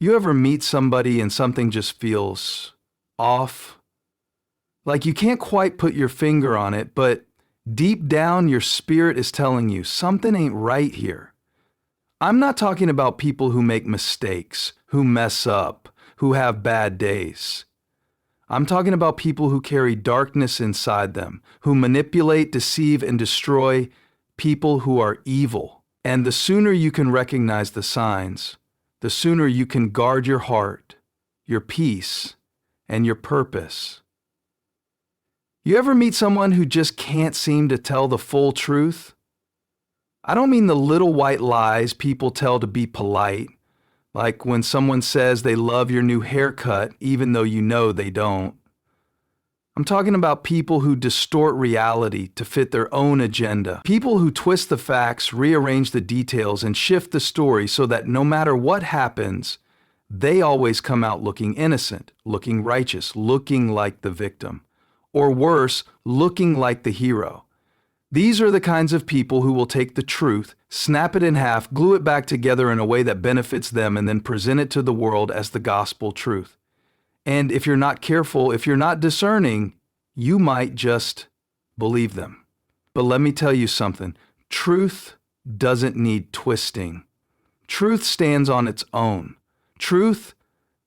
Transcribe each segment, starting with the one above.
You ever meet somebody and something just feels off? Like you can't quite put your finger on it, but deep down your spirit is telling you something ain't right here. I'm not talking about people who make mistakes, who mess up, who have bad days. I'm talking about people who carry darkness inside them, who manipulate, deceive, and destroy people who are evil. And the sooner you can recognize the signs, the sooner you can guard your heart, your peace, and your purpose. You ever meet someone who just can't seem to tell the full truth? I don't mean the little white lies people tell to be polite, like when someone says they love your new haircut even though you know they don't. I'm talking about people who distort reality to fit their own agenda. People who twist the facts, rearrange the details, and shift the story so that no matter what happens, they always come out looking innocent, looking righteous, looking like the victim. Or worse, looking like the hero. These are the kinds of people who will take the truth, snap it in half, glue it back together in a way that benefits them, and then present it to the world as the gospel truth. And if you're not careful, if you're not discerning, you might just believe them. But let me tell you something. Truth doesn't need twisting. Truth stands on its own. Truth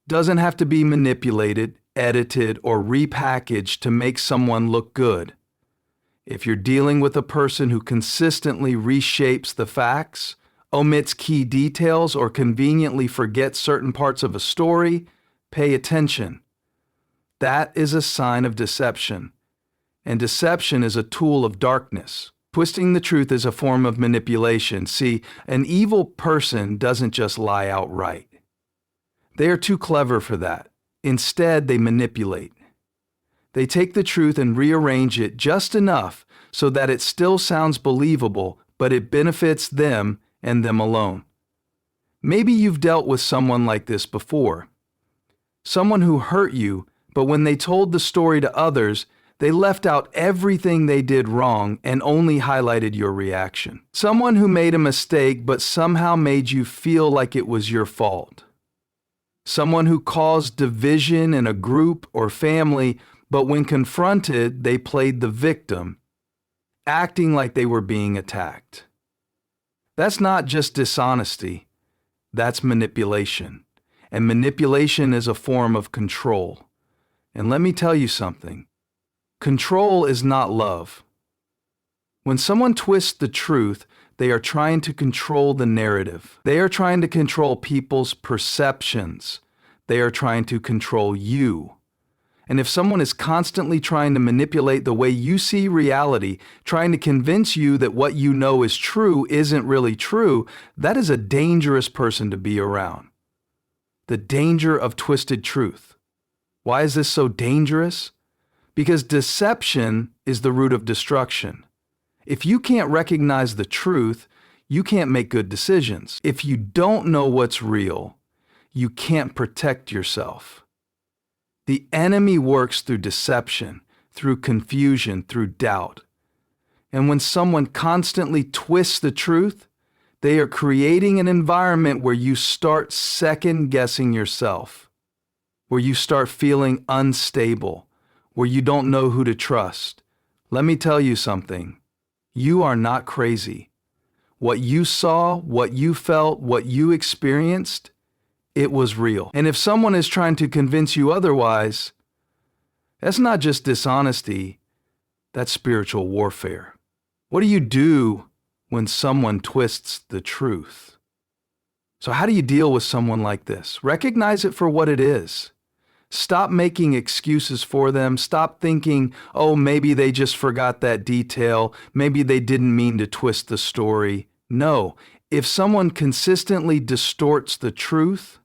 doesn't have to be manipulated, edited, or repackaged to make someone look good. If you're dealing with a person who consistently reshapes the facts, omits key details, or conveniently forgets certain parts of a story, pay attention. That is a sign of deception. And deception is a tool of darkness. Twisting the truth is a form of manipulation. See, an evil person doesn't just lie outright. They are too clever for that. Instead, they manipulate. They take the truth and rearrange it just enough so that it still sounds believable, but it benefits them and them alone. Maybe you've dealt with someone like this before. Someone who hurt you, but when they told the story to others, they left out everything they did wrong and only highlighted your reaction. Someone who made a mistake but somehow made you feel like it was your fault. Someone who caused division in a group or family, but when confronted, they played the victim, acting like they were being attacked. That's not just dishonesty, that's manipulation. And manipulation is a form of control. And let me tell you something. Control is not love. When someone twists the truth, they are trying to control the narrative. They are trying to control people's perceptions. They are trying to control you. And if someone is constantly trying to manipulate the way you see reality, trying to convince you that what you know is true isn't really true, that is a dangerous person to be around. The danger of twisted truth. Why is this so dangerous? Because deception is the root of destruction. If you can't recognize the truth, you can't make good decisions. If you don't know what's real, you can't protect yourself. The enemy works through deception, through confusion, through doubt. And when someone constantly twists the truth, they are creating an environment where you start second-guessing yourself, where you start feeling unstable, where you don't know who to trust. Let me tell you something. You are not crazy. What you saw, what you felt, what you experienced, it was real. And if someone is trying to convince you otherwise, that's not just dishonesty, that's spiritual warfare. What do you do when someone twists the truth? So how do you deal with someone like this? Recognize it for what it is. Stop making excuses for them. Stop thinking, oh, maybe they just forgot that detail. Maybe they didn't mean to twist the story. No, if someone consistently distorts the truth,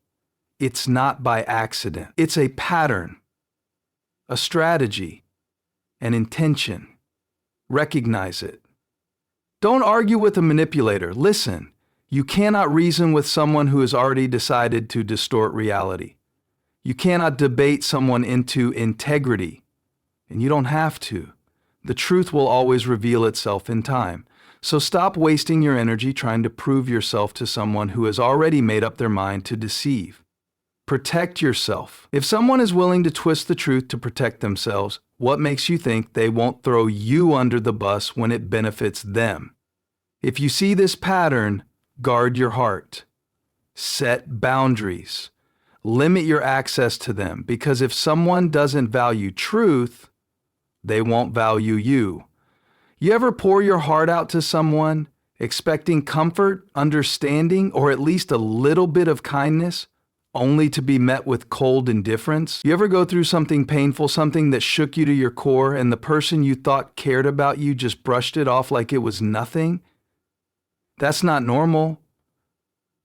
it's not by accident. It's a pattern, a strategy, an intention. Recognize it. Don't argue with a manipulator. Listen, you cannot reason with someone who has already decided to distort reality. You cannot debate someone into integrity, and you don't have to. The truth will always reveal itself in time. So stop wasting your energy trying to prove yourself to someone who has already made up their mind to deceive. Protect yourself. If someone is willing to twist the truth to protect themselves, what makes you think they won't throw you under the bus when it benefits them? If you see this pattern, guard your heart. Set boundaries. Limit your access to them, because if someone doesn't value truth, they won't value you. You ever pour your heart out to someone, expecting comfort, understanding, or at least a little bit of kindness, only to be met with cold indifference? You ever go through something painful, something that shook you to your core, and the person you thought cared about you just brushed it off like it was nothing? That's not normal.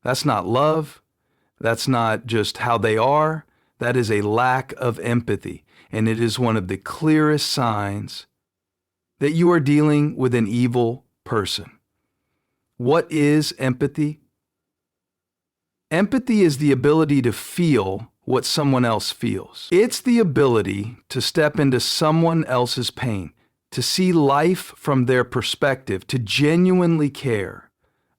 That's not love. That's not just how they are. That is a lack of empathy, and it is one of the clearest signs that you are dealing with an evil person. What is empathy? Empathy is the ability to feel what someone else feels. It's the ability to step into someone else's pain, to see life from their perspective, to genuinely care,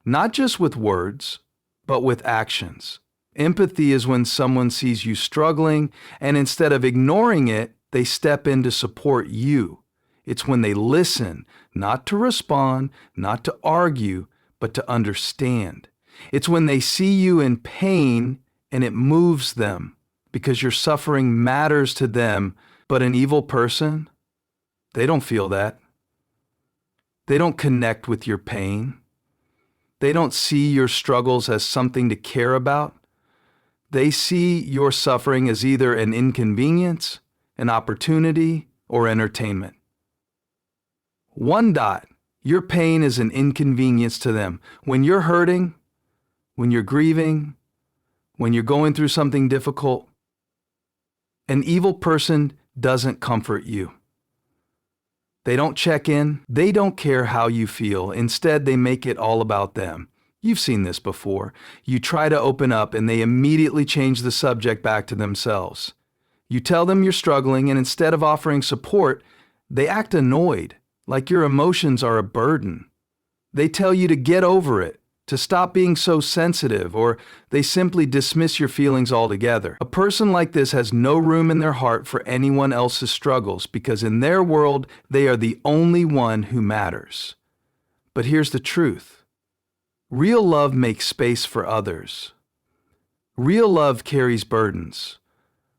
not just with words, but with actions. Empathy is when someone sees you struggling, and instead of ignoring it, they step in to support you. It's when they listen, not to respond, not to argue, but to understand. It's when they see you in pain and it moves them because your suffering matters to them. But an evil person, they don't feel that. They don't connect with your pain. They don't see your struggles as something to care about. They see your suffering as either an inconvenience, an opportunity, or entertainment. One dot, your pain is an inconvenience to them. When you're hurting, when you're grieving, when you're going through something difficult, an evil person doesn't comfort you. They don't check in. They don't care how you feel. Instead, they make it all about them. You've seen this before. You try to open up and they immediately change the subject back to themselves. You tell them you're struggling, and instead of offering support, they act annoyed, like your emotions are a burden. They tell you to get over it, to stop being so sensitive, or they simply dismiss your feelings altogether. A person like this has no room in their heart for anyone else's struggles, because in their world, they are the only one who matters. But here's the truth. Real love makes space for others. Real love carries burdens.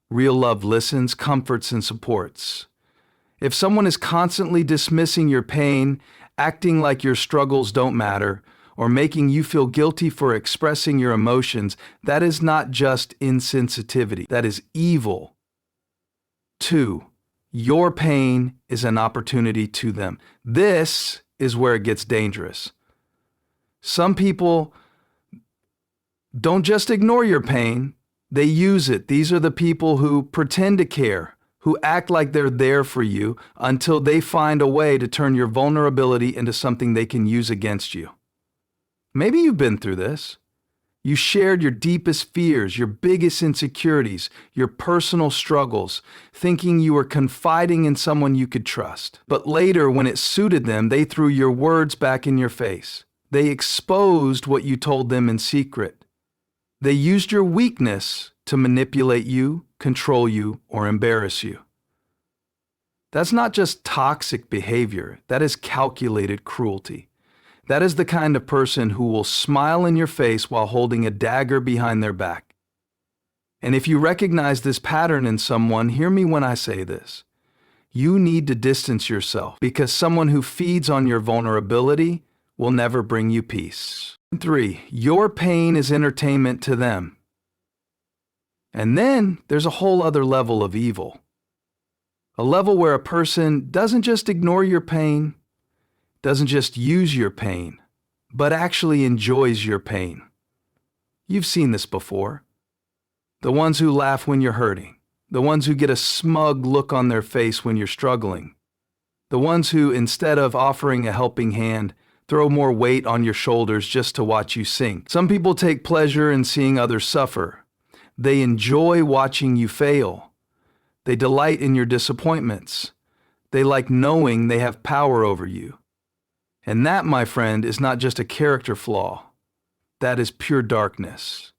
Real love listens, comforts, and supports. If someone is constantly dismissing your pain, acting like your struggles don't matter, or making you feel guilty for expressing your emotions, that is not just insensitivity, that is evil. 2, your pain is an opportunity to them. This is where it gets dangerous. Some people don't just ignore your pain, they use it. These are the people who pretend to care, who act like they're there for you until they find a way to turn your vulnerability into something they can use against you. Maybe you've been through this. You shared your deepest fears, your biggest insecurities, your personal struggles, thinking you were confiding in someone you could trust. But later, when it suited them, they threw your words back in your face. They exposed what you told them in secret. They used your weakness to manipulate you, control you, or embarrass you. That's not just toxic behavior. That is calculated cruelty. That is the kind of person who will smile in your face while holding a dagger behind their back. And if you recognize this pattern in someone, hear me when I say this. You need to distance yourself, because someone who feeds on your vulnerability will never bring you peace. 3, your pain is entertainment to them. And then there's a whole other level of evil. A level where a person doesn't just ignore your pain, doesn't just use your pain, but actually enjoys your pain. You've seen this before. The ones who laugh when you're hurting. The ones who get a smug look on their face when you're struggling. The ones who, instead of offering a helping hand, throw more weight on your shoulders just to watch you sink. Some people take pleasure in seeing others suffer. They enjoy watching you fail. They delight in your disappointments. They like knowing they have power over you. And that, my friend, is not just a character flaw. That is pure darkness.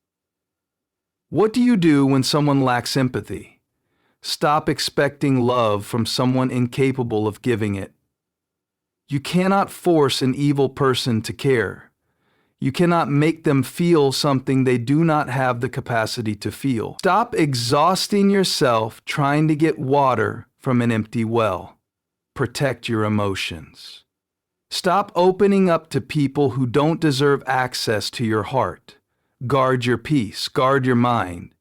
What do you do when someone lacks empathy? Stop expecting love from someone incapable of giving it. You cannot force an evil person to care. You cannot make them feel something they do not have the capacity to feel. Stop exhausting yourself trying to get water from an empty well. Protect your emotions. Stop opening up to people who don't deserve access to your heart. Guard your peace. Guard your mind.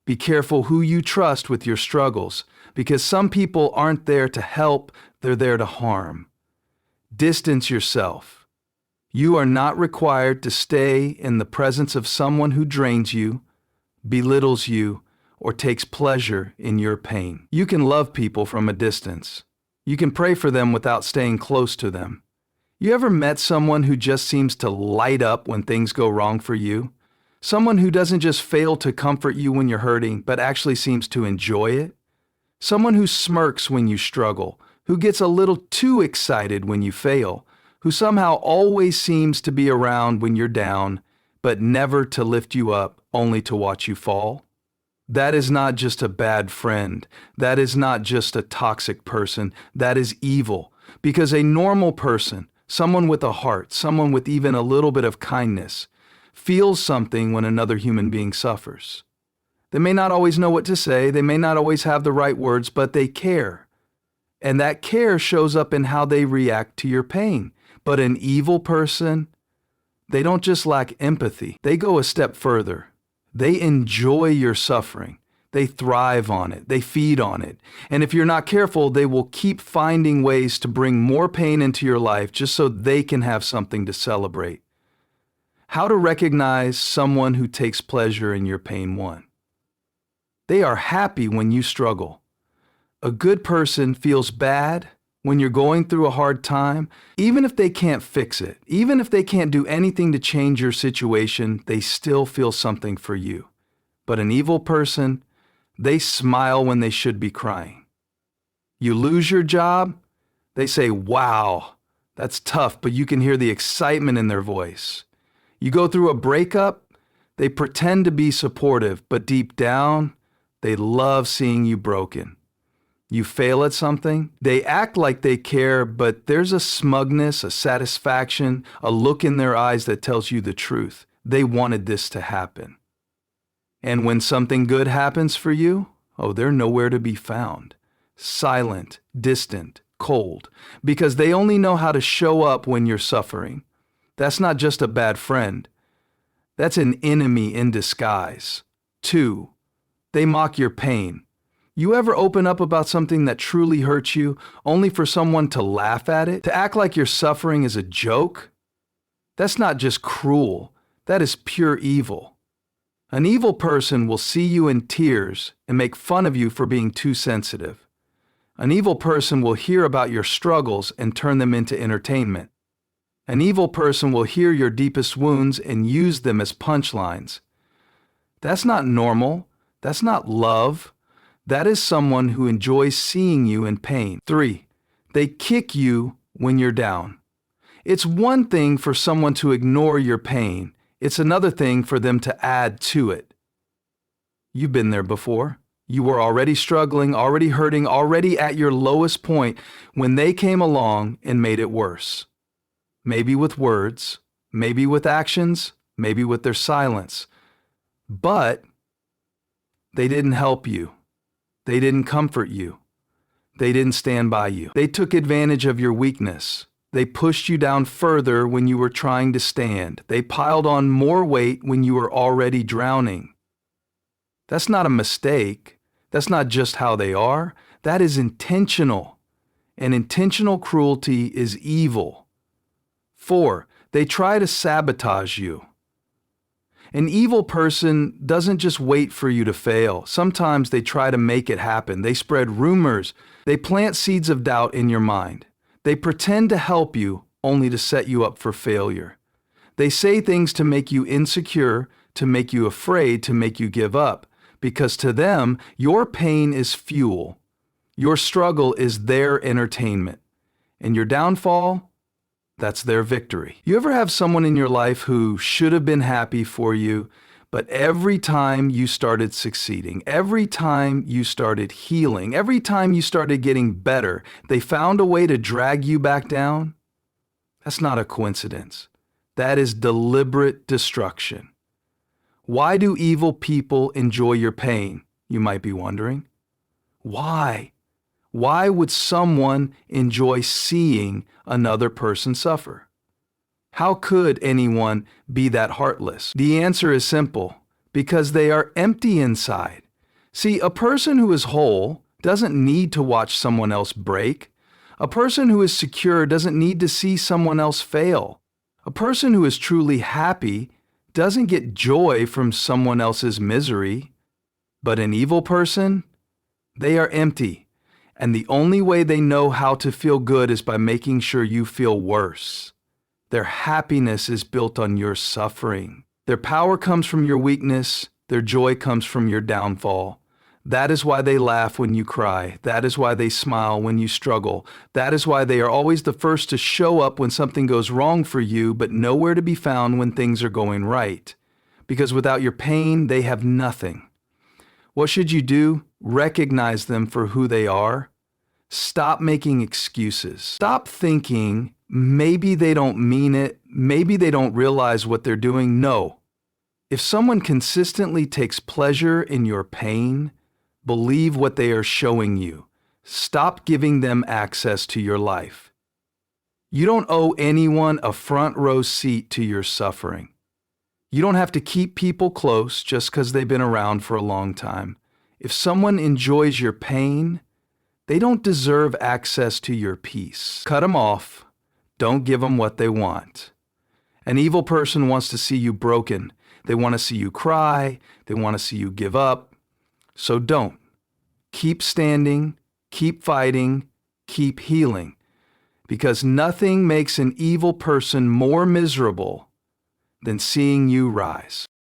Be careful who you trust with your struggles, because some people aren't there to help, they're there to harm. Distance yourself. You are not required to stay in the presence of someone who drains you, belittles you, or takes pleasure in your pain. You can love people from a distance. You can pray for them without staying close to them. You ever met someone who just seems to light up when things go wrong for you? Someone who doesn't just fail to comfort you when you're hurting, but actually seems to enjoy it? Someone who smirks when you struggle, who gets a little too excited when you fail, who somehow always seems to be around when you're down, but never to lift you up, only to watch you fall? That is not just a bad friend. That is not just a toxic person. That is evil. Because a normal person, someone with a heart, someone with even a little bit of kindness, feels something when another human being suffers. They may not always know what to say, they may not always have the right words, but they care. And that care shows up in how they react to your pain. But an evil person, they don't just lack empathy, they go a step further. They enjoy your suffering. They thrive on it. They feed on it. And if you're not careful, they will keep finding ways to bring more pain into your life just so they can have something to celebrate. How to recognize someone who takes pleasure in your pain. 1. They are happy when you struggle. A good person feels bad when you're going through a hard time. Even if they can't fix it, even if they can't do anything to change your situation, they still feel something for you. But an evil person, they smile when they should be crying. You lose your job, they say, "Wow, that's tough," but you can hear the excitement in their voice. You go through a breakup, they pretend to be supportive, but deep down, they love seeing you broken. You fail at something, they act like they care, but there's a smugness, a satisfaction, a look in their eyes that tells you the truth. They wanted this to happen. And when something good happens for you, they're nowhere to be found. Silent, distant, cold, because they only know how to show up when you're suffering. That's not just a bad friend. That's an enemy in disguise. 2, they mock your pain. You ever open up about something that truly hurts you, only for someone to laugh at it, to act like your suffering is a joke? That's not just cruel, that is pure evil. An evil person will see you in tears and make fun of you for being too sensitive. An evil person will hear about your struggles and turn them into entertainment. An evil person will hear your deepest wounds and use them as punchlines. That's not normal. That's not love. That is someone who enjoys seeing you in pain. 3, they kick you when you're down. It's one thing for someone to ignore your pain. It's another thing for them to add to it. You've been there before. You were already struggling, already hurting, already at your lowest point when they came along and made it worse. Maybe with words, maybe with actions, maybe with their silence. But they didn't help you. They didn't comfort you. They didn't stand by you. They took advantage of your weakness. They pushed you down further when you were trying to stand. They piled on more weight when you were already drowning. That's not a mistake. That's not just how they are. That is intentional. And intentional cruelty is evil. 4, they try to sabotage you. An evil person doesn't just wait for you to fail. Sometimes they try to make it happen. They spread rumors. They plant seeds of doubt in your mind. They pretend to help you only to set you up for failure. They say things to make you insecure, to make you afraid, to make you give up. Because to them, your pain is fuel. Your struggle is their entertainment. And your downfall, that's their victory. You ever have someone in your life who should have been happy for you, But every time you started succeeding, every time you started healing, every time you started getting better, they found a way to drag you back down. That's not a coincidence. That is deliberate destruction. Why do evil people enjoy your pain, you might be wondering? Why? Why would someone enjoy seeing another person suffer? How could anyone be that heartless? The answer is simple: because they are empty inside. See, a person who is whole doesn't need to watch someone else break. A person who is secure doesn't need to see someone else fail. A person who is truly happy doesn't get joy from someone else's misery. But an evil person, they are empty. And the only way they know how to feel good is by making sure you feel worse. Their happiness is built on your suffering. Their power comes from your weakness. Their joy comes from your downfall. That is why they laugh when you cry. That is why they smile when you struggle. That is why they are always the first to show up when something goes wrong for you, but nowhere to be found when things are going right. Because without your pain, they have nothing. What should you do? Recognize them for who they are. Stop making excuses. Stop thinking maybe they don't mean it, maybe they don't realize what they're doing. No. If someone consistently takes pleasure in your pain, believe what they are showing you. Stop giving them access to your life. You don't owe anyone a front row seat to your suffering. You don't have to keep people close just because they've been around for a long time. If someone enjoys your pain, they don't deserve access to your peace. Cut them off. Don't give them what they want. An evil person wants to see you broken. They want to see you cry. They want to see you give up. So don't. Keep standing, keep fighting, keep healing. Because nothing makes an evil person more miserable than seeing you rise.